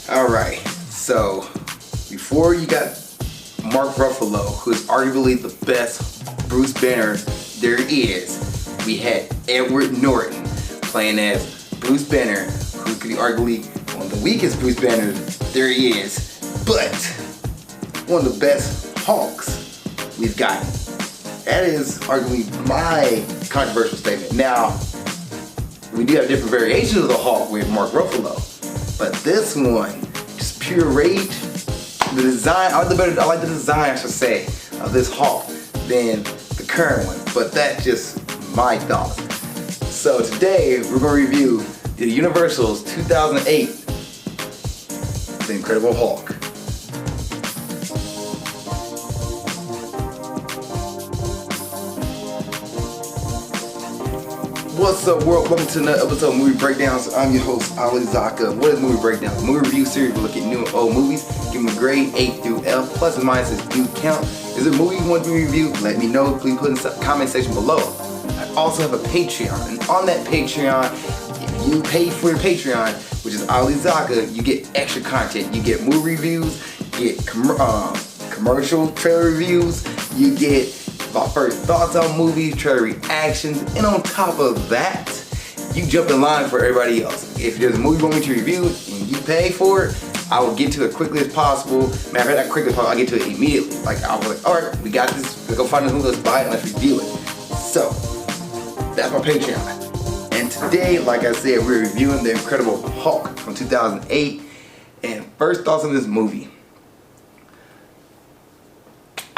Alright, so before you got Mark Ruffalo, who is arguably the best Bruce Banner there is, we had Edward Norton playing as Bruce Banner, who could be arguably one of the weakest Bruce Banners there is, but one of the best Hulks we've gotten. That is arguably my controversial statement. Now, we do have different variations of the Hulk with Mark Ruffalo, but this one, just pure rage. The design, I like the design, I should say, of this Hulk than the current one, but that's just my thoughts. So today, we're going to review the Universal's 2008 The Incredible Hulk. What's up, world? Welcome to another episode of Movie Breakdowns. I'm your host, Zakka. What is Movie Breakdowns? A movie review series. We look at new and old movies, give them a grade, A through F, plus and minuses do count. Is there a movie you want to review? Let me know. Please put in the comment section below. I also have a Patreon, and on that Patreon, if you pay for your Patreon, which is Zakka, you get extra content. You get movie reviews, you get commercial trailer reviews, you get my first thoughts on movies, trailer reactions, and on top of that, you jump in line for everybody else. If there's a movie you want me to review and you pay for it, I will get to it as quickly as possible. Matter of fact, not quickly as possible, I'll get to it immediately. Like, I'll be like, alright, we got this, let's go find this movie, let's buy it, and let's review it. So, that's my Patreon. And today, like I said, we're reviewing The Incredible Hulk from 2008. And first thoughts on this movie.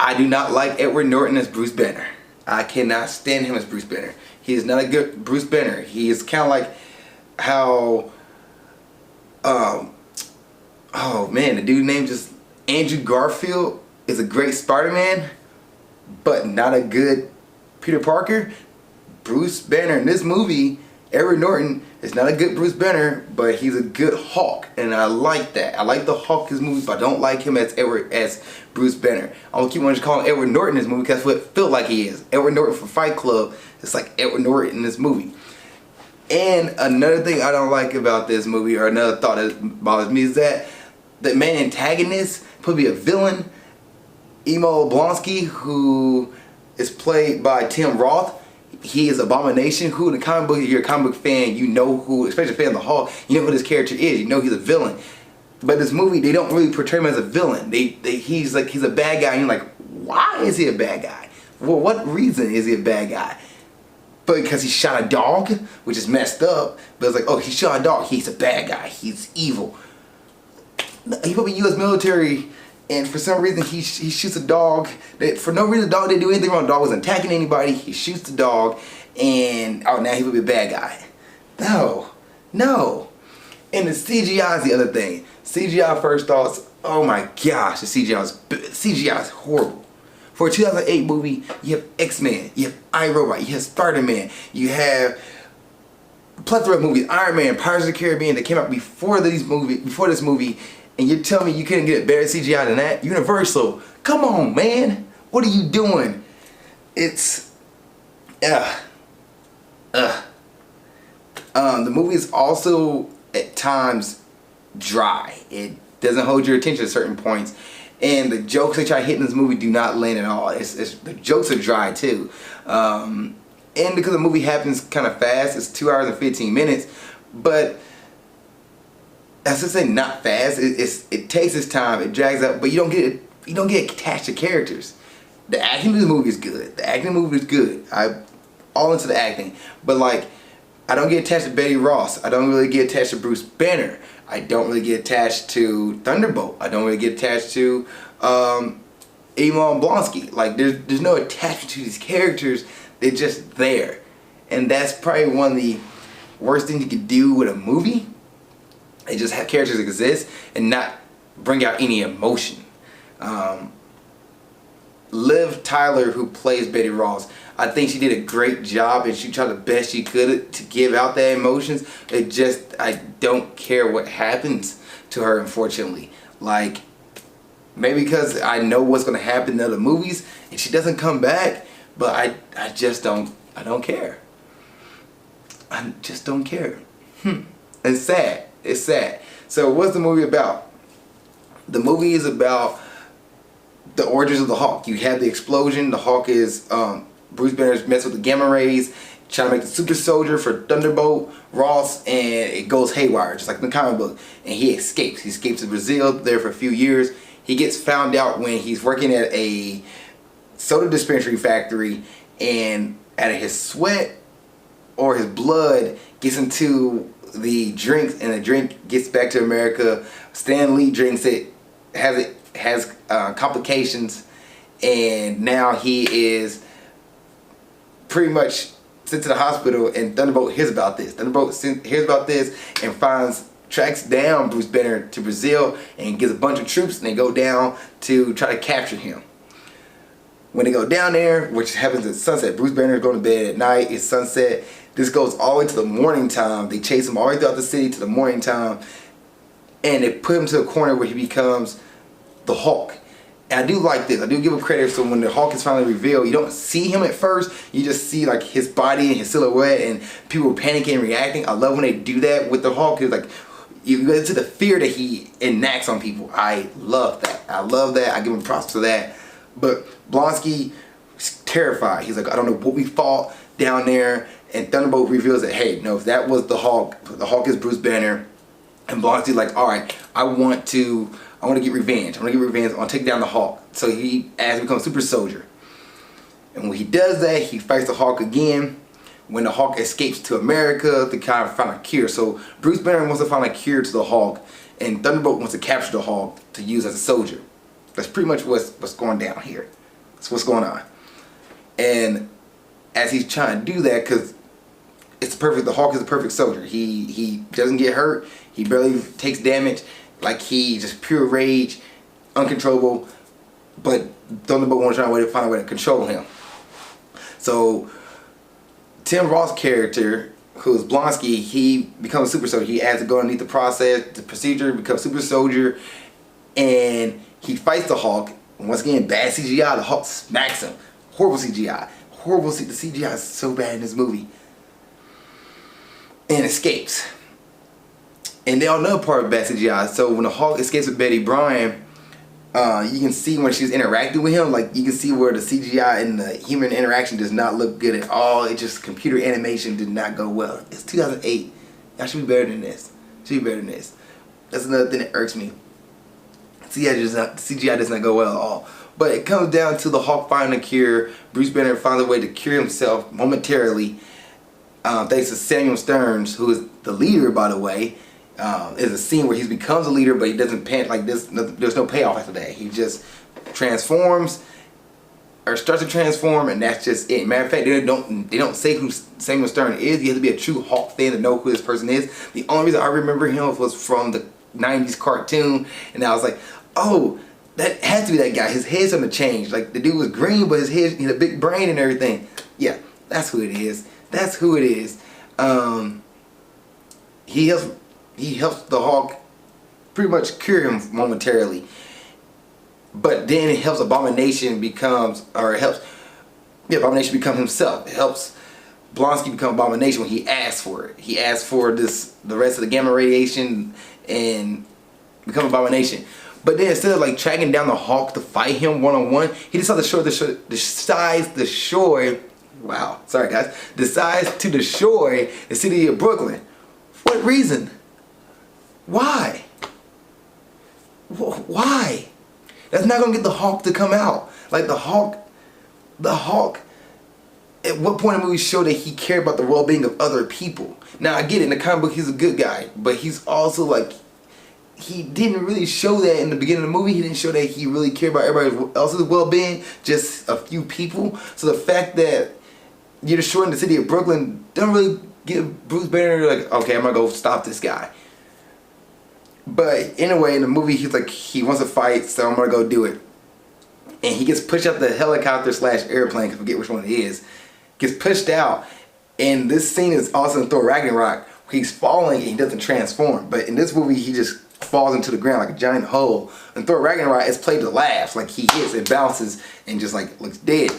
I do not like Edward Norton as Bruce Banner. I cannot stand him as Bruce Banner. He is not a good Bruce Banner. He is kind of like how, oh man, the dude named just Andrew Garfield is a great Spider-Man, but not a good Peter Parker. Bruce Banner in this movie, Edward Norton, is not a good Bruce Banner, but he's a good Hulk, and I like that. I like the Hulk in this movie, but I don't like him as Bruce Banner. I'm gonna keep on just calling Edward Norton in this movie because that's what it felt like he is. Edward Norton from Fight Club, it's like Edward Norton in this movie. And another thing I don't like about this movie, or another thought that bothers me, is that the main antagonist, probably a villain, Emo Blonsky, who is played by Tim Roth. He is Abomination, who in the comic book, if you're a comic book fan, you know who, especially a fan of the Hulk, you know who this character is. You know he's a villain. But this movie, they don't really portray him as a villain. He's a bad guy, and you're like, why is he a bad guy? Well, what reason is he a bad guy? But because he shot a dog, which is messed up. But it's like, oh, he shot a dog, he's a bad guy, he's evil. He probably U.S. military, and for some reason he shoots a dog. For no reason, the dog didn't do anything wrong. The dog wasn't attacking anybody. He shoots the dog, and oh, now he would be a bad guy. No. And the CGI is the other thing. CGI first thoughts, oh my gosh, the CGI is horrible. For a 2008 movie, you have X-Men, you have iRobot, you have Spider-Man, you have a plethora of movies, Iron Man, Pirates of the Caribbean, that came out before this movie, and you're telling me you couldn't get a better CGI than that? Universal, come on, man, what are you doing? It's, the movie is also at times dry. It doesn't hold your attention at certain points, and the jokes they try to hit in this movie do not land at all. The jokes are dry too, and because the movie happens kind of fast, it's 2 hours and 15 minutes, but as I say, not fast. It takes its time, it drags out, but you don't get attached to characters. The acting in the movie is good. I'm all into the acting, but like, I don't get attached to Betty Ross. I don't really get attached to Bruce Banner. I don't really get attached to Thunderbolt. I don't really get attached to Emo Blonsky. Like, there's no attachment to these characters. They're just there. And that's probably one of the worst things you could do with a movie. They just have characters exist and not bring out any emotion. Liv Tyler, who plays Betty Ross, I think she did a great job, and she tried the best she could to give out that emotions. I don't care what happens to her, unfortunately. Like, maybe because I know what's going to happen in other movies, and she doesn't come back, but I just don't care. I just don't care. It's sad. It's sad. So what's the movie about? The movie is about the origins of the Hulk. You have the explosion. The Hulk is Bruce Banner's messed with the gamma rays, trying to make the super soldier for Thunderbolt Ross, and it goes haywire, just like in the comic book. And he escapes. He escapes to Brazil, there for a few years. He gets found out when he's working at a soda dispensary factory, and out of his sweat or his blood gets into the drink, and the drink gets back to America. Stan Lee drinks it, has complications, and now he is pretty much sent to the hospital, and Thunderbolt hears about this. Thunderbolt hears about this and tracks down Bruce Banner to Brazil and gets a bunch of troops, and they go down to try to capture him. When they go down there, which happens at sunset, Bruce Banner is going to bed at night, it's sunset. This goes all the way to the morning time. They chase him all the way throughout the city to the morning time, and they put him to a corner where he becomes the Hulk. And I do like this. I do give him credit. So when the Hulk is finally revealed, you don't see him at first. You just see like his body and his silhouette, and people panicking and reacting. I love when they do that with the Hulk. It's like you get to the fear that he enacts on people. I love that. I love that. I give him props for that. But Blonsky is terrified. He's like, I don't know what we fought down there. And Thunderbolt reveals that, hey, no, if that was the Hulk is Bruce Banner. And Blonsky's like, all right, I want to get revenge. I want to take down the Hulk. So he asks to become a super soldier. And when he does that, he fights the Hulk again. When the Hulk escapes to America to kind of find a cure. So Bruce Banner wants to find a cure to the Hulk, and Thunderbolt wants to capture the Hulk to use as a soldier. That's pretty much what's going down here. That's what's going on. And as he's trying to do that, because the Hulk is a perfect soldier. He doesn't get hurt. He barely takes damage. Like, he just pure rage, uncontrollable. But Thunderbolt wants to find a way to control him. So Tim Roth's character, who is Blonsky, he becomes a super soldier. He has to go underneath the procedure, becomes super soldier, and he fights the Hulk. And once again, bad CGI. The Hulk smacks him. Horrible CGI. The CGI is so bad in this movie. And escapes. And they all know part of bad CGI. So when the Hulk escapes with Betty Bryan, you can see when she's interacting with him, like, you can see where the CGI and the human interaction does not look good at all. It just, computer animation did not go well. It's 2008. Y'all should be better than this. That's another thing that irks me. CGI does not go well at all. But it comes down to the Hulk finding a cure. Bruce Banner finds a way to cure himself momentarily. Thanks to Samuel Stearns, who is the leader, by the way. There's a scene where he becomes a leader, but he doesn't pant like this. There's no payoff after that. He just transforms, or starts to transform, and that's just it. Matter of fact, they don't say who Samuel Stearns is. You have to be a true Hulk fan to know who this person is. The only reason I remember him was from the 90s cartoon, and I was like, oh, that has to be that guy. His head's starting to change. Like, the dude was green, but his head, he had a big brain and everything. Yeah, that's who it is. That's who it is. He helps the Hulk pretty much cure him momentarily. But then it helps Abomination become himself. It helps Blonsky become Abomination when he asks for it. He asks for the rest of the gamma radiation and become Abomination. But then instead of like tracking down the Hulk to fight him one-on-one, he decides to destroy the city of Brooklyn. For what reason? Why? Why? That's not gonna get the Hulk to come out. Like, the Hulk, at what point in the movie show that he cared about the well-being of other people? Now, I get it, in the comic book he's a good guy, but he's also like, he didn't really show that in the beginning of the movie. He didn't show that he really cared about everybody else's well-being, just a few people. So the fact that you're destroying the city of Brooklyn don't really give Bruce Banner like, okay, I'm gonna go stop this guy. But anyway, in the movie, he's like, he wants to fight, so I'm gonna go do it. And he gets pushed out the helicopter / airplane, I forget which one it is. Gets pushed out, and this scene is also in Thor Ragnarok. He's falling and he doesn't transform. But in this movie, he just falls into the ground like a giant hole. And Thor Ragnarok is played to laughs. Like, he hits and bounces and just like looks dead.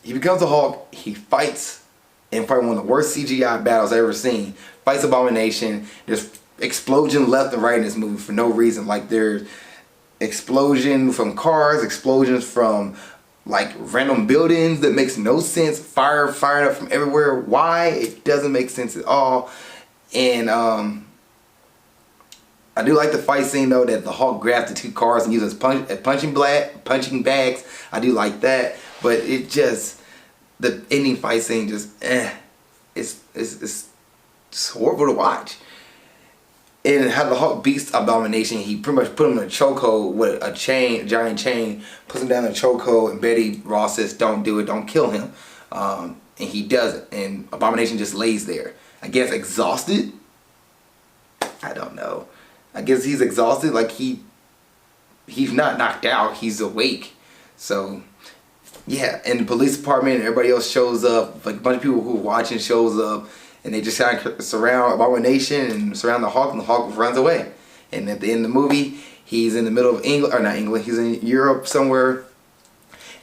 He becomes a Hulk. He fights in probably one of the worst CGI battles I've ever seen. Fights Abomination. There's explosion left and right in this movie for no reason. Like there's explosion from cars, explosions from like random buildings that makes no sense, fire firing up from everywhere. Why? It doesn't make sense at all. And I do like the fight scene though, that the Hulk grabs the two cars and uses punching bags. I do like that, but it just, the ending fight scene just it's just horrible to watch. And how the Hulk beats Abomination, he pretty much put him in a chokehold with a giant chain, puts him down in a chokehold, and Betty Ross says, "Don't do it, don't kill him." And he does it, and Abomination just lays there. I guess exhausted? I don't know. I guess he's exhausted, like he's not knocked out, he's awake. So, yeah, and the police department and everybody else shows up, like a bunch of people who are watching shows up, and they just kind of surround Abomination and surround the Hulk, and the Hulk runs away. And at the end of the movie, he's in the middle of England, or not England, he's in Europe somewhere,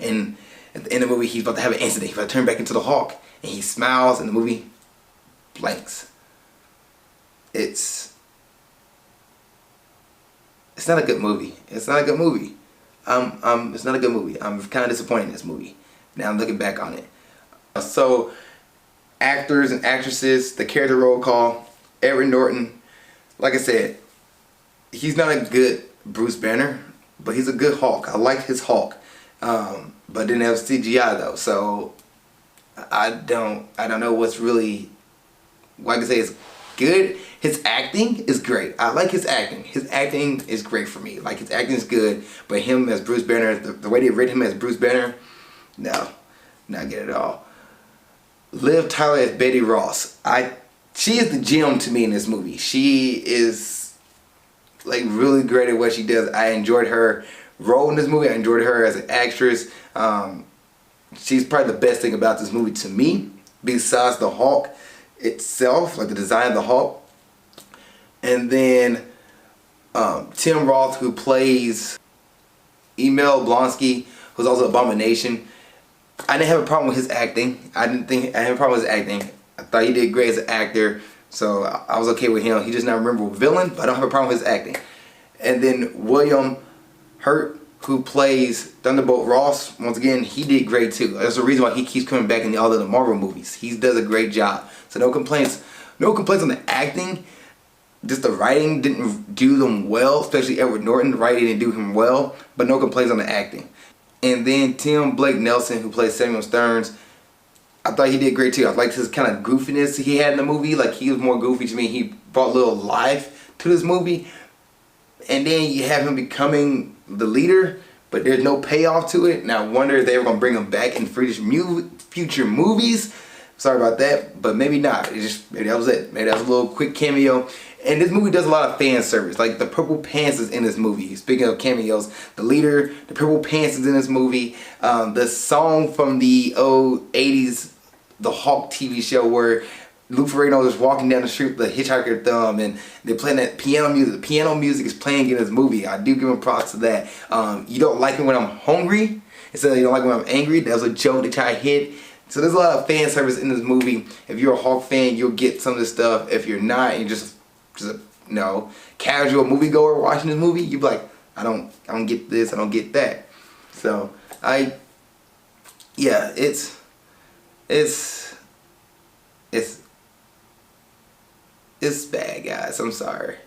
and at the end of the movie, he's about to have an incident. He's about to turn back into the Hulk, and he smiles, and the movie blanks. It's not a good movie. It's not a good movie. It's not a good movie. I'm kind of disappointed in this movie. Now I'm looking back on it. So, actors and actresses, the character roll call, Edward Norton. Like I said, he's not a good Bruce Banner, but he's a good Hulk. I like his Hulk, but didn't have CGI though. So I don't know what's really. Like I say, it's good. His acting is great. I like his acting. His acting is great for me. Like his acting is good, but him as Bruce Banner, the way they written him as Bruce Banner, no, not good at all. Liv Tyler as Betty Ross. She is the gem to me in this movie. She is like really great at what she does. I enjoyed her role in this movie. I enjoyed her as an actress. She's probably the best thing about this movie to me, besides the Hulk itself, like the design of the Hulk. And then Tim Roth, who plays Emil Blonsky, who's also Abomination. I didn't have a problem with his acting. I didn't have a problem with his acting. I thought he did great as an actor, so I was okay with him. He's just not a memorable villain, but I don't have a problem with his acting. And then William Hurt, who plays Thunderbolt Ross, once again, he did great too. That's the reason why he keeps coming back in all of the Marvel movies. He does a great job. So no complaints on the acting. Just the writing didn't do them well, especially Edward Norton. The writing didn't do him well, but no complaints on the acting. And then Tim Blake Nelson, who plays Samuel Stearns, I thought he did great too. I liked his kind of goofiness he had in the movie. Like he was more goofy to me. He brought a little life to this movie. And then you have him becoming the leader, but there's no payoff to it. And I wonder if they were going to bring him back in future movies. Sorry about that, but maybe not. Maybe that was it. Maybe that was a little quick cameo. And this movie does a lot of fan service. Like the Purple Pants is in this movie. Speaking of cameos, the leader, the Purple Pants is in this movie. The song from the old 80s, the Hulk TV show where Lou Ferrigno is walking down the street with the hitchhiker thumb and they're playing that piano music. The piano music is playing in this movie. I do give him props to that. You don't like me when I'm hungry instead of you don't like me when I'm angry. That was a joke they try to hit. So there's a lot of fan service in this movie. If you're a Hulk fan, you'll get some of this stuff. If you're not, you're just a casual moviegoer watching this movie, you'd be like, I don't get this, I don't get that. So yeah, it's bad, guys. I'm sorry.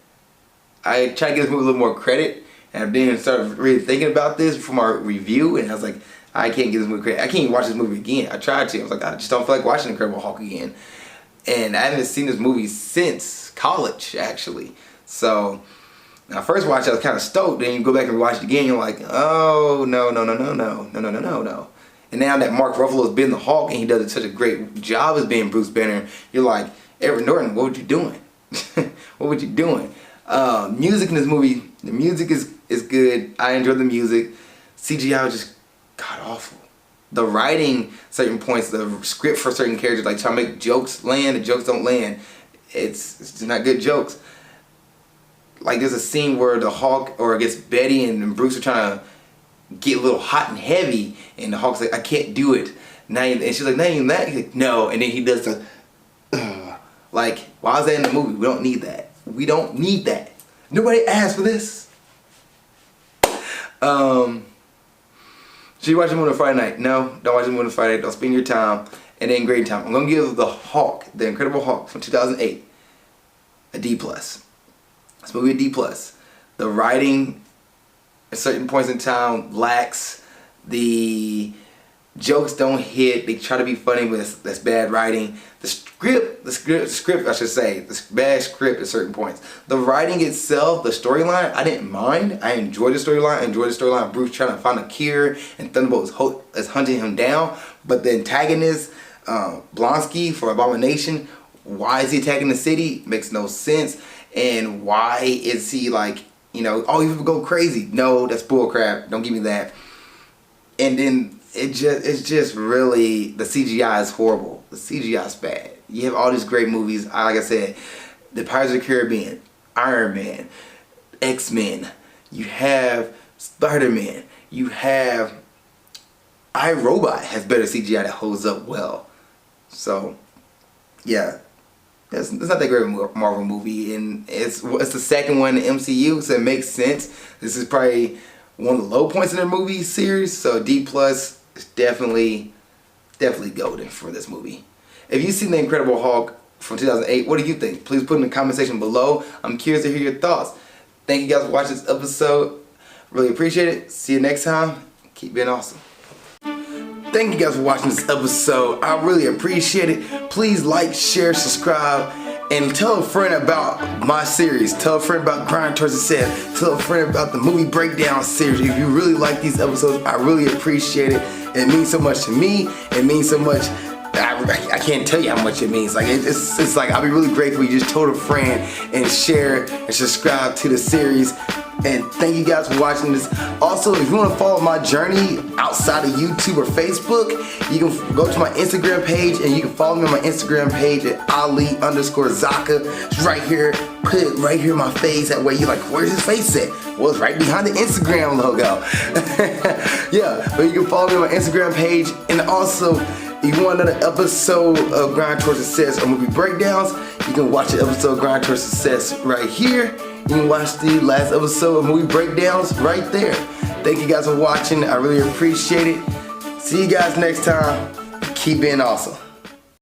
I tried to give this movie a little more credit, and I didn't start really thinking about this before my review, and I was like, I can't give this movie credit. I can't even watch this movie again. I tried to. I was like, I just don't feel like watching Incredible Hulk again. And I haven't seen this movie since college, actually. So, when I first watched it, I was kind of stoked. Then you go back and watch it again, you're like, oh, no. And now that Mark Ruffalo's been the Hulk and he does such a great job as being Bruce Banner, you're like, Edward Norton, what were you doing? What were you doing? Music in this movie, the music is good. I enjoy the music. CGI was just god awful. The writing, certain points, the script for certain characters, like trying to make jokes land, the jokes don't land. It's just not good jokes. Like there's a scene where the Hulk, or I guess Betty and Bruce are trying to get a little hot and heavy, and the Hulk's like, I can't do it. And she's like, not even that. He's like, no. And then he does the, like, why is that in the movie? We don't need that. We don't need that. Nobody asked for this. Should you watch the movie on Friday night? No, don't watch the movie on Friday. Don't spend your time and then great time. I'm gonna give The Hulk, The Incredible Hulk from 2008, a D+. This movie a D+. The writing at certain points in time lacks. The jokes don't hit. They try to be funny, but that's bad writing. The script, I should say, the bad script at certain points. The writing itself, the storyline, I didn't mind. I enjoyed the storyline. I enjoyed the storyline of Bruce trying to find a cure and Thunderbolt is hunting him down. But the antagonist, Blonsky for Abomination, why is he attacking the city? Makes no sense. And why is he like, you know, oh, you go crazy? No, that's bullcrap. Don't give me that. And then it's just really, the CGI is horrible. The CGI is bad. You have all these great movies, like I said, the Pirates of the Caribbean, Iron Man, X-Men, you have Spider-Man, you have iRobot has better CGI that holds up well. So yeah, it's not that great of a Marvel movie, and it's the second one in the MCU, so it makes sense. This is probably one of the low points in their movie series, so D+ is definitely golden for this movie. If you've seen The Incredible Hulk from 2008, what do you think? Please put in the comment section below. I'm curious to hear your thoughts. Thank you guys for watching this episode. Really appreciate it. See you next time. Keep being awesome. Thank you guys for watching this episode. I really appreciate it. Please like, share, subscribe, and tell a friend about my series. Tell a friend about Grind Towards Success. Tell a friend about the movie breakdown series. If you really like these episodes, I really appreciate it. It means so much to me. It means so much. I can't tell you how much it means. Like it's like I'll be really grateful you just told a friend and share and subscribe to the series. And thank you guys for watching this. Also, if you want to follow my journey outside of YouTube or Facebook, you can go to my Instagram page and you can follow me on my Instagram page at Ali_Zakka. It's right here. Put it right here in my face. That way you're like, where's his face at? Well, it's right behind the Instagram logo. Yeah, but you can follow me on my Instagram page. And also, if you want another episode of Grind Towards Success or movie breakdowns, you can watch the episode of Grind Towards Success right here. You can watch the last episode of movie breakdowns right there. Thank you guys for watching. I really appreciate it. See you guys next time. Keep being awesome.